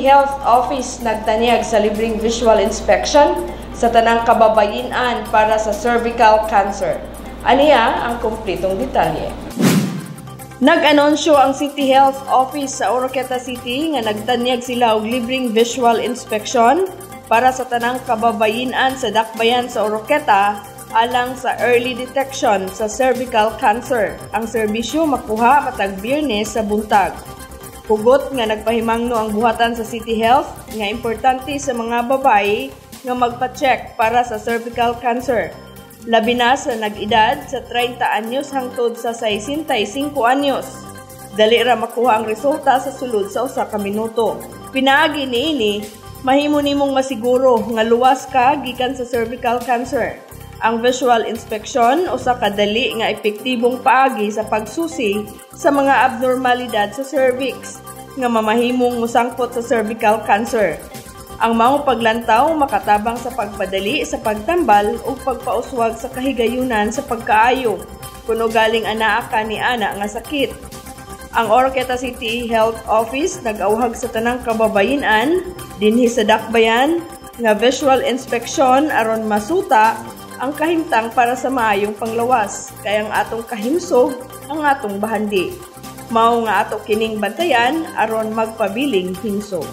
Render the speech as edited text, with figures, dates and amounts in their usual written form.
Health Office nagtanyag sa libreng visual inspection sa tanang kababayen-an para sa cervical cancer. Aniya ang kumpletong detalye. Nag-anunsyo ang City Health Office sa Oroquieta City nga nagtanyag sila og libreng visual inspection para sa tanang kababayen-an sa dakbayan sa Oroquieta alang sa early detection sa cervical cancer. Ang serbisyo makuha matag Biyernes sa buntag. Hugot nga nagpahimangno ang buhatan sa City Health nga importante sa mga babae nga magpa-check para sa cervical cancer. Labi na sa nag-edad sa 30 anyos hangtod sa 65 anyos. Dali ra makuha ang resulta sa sulod sa usa ka minuto. Pinaagi niini, mahimo nimong masiguro nga luwas ka gikan sa cervical cancer. Ang visual inspection usa ka dali nga epektibong paagi sa pagsusi sa mga abnormalidad sa cervix nga mamahimong musangpot sa cervical cancer. Ang mga paglantaw makatabang sa pagpadali sa pagtambal o pagpauswag sa kahigayunan sa pagkaayo kuno galing anaa ka ni ana nga sakit. Ang Oroquieta City Health Office nag-awhag sa tanang kababayen-an dinhi sa dakbayan nga visual inspection aron masuta ang kahimtang para sa maayong panglawas, kay ang atong kahimsog ang atong bahandi. Mao nga ato kining bantayan aron magpabiling himsog.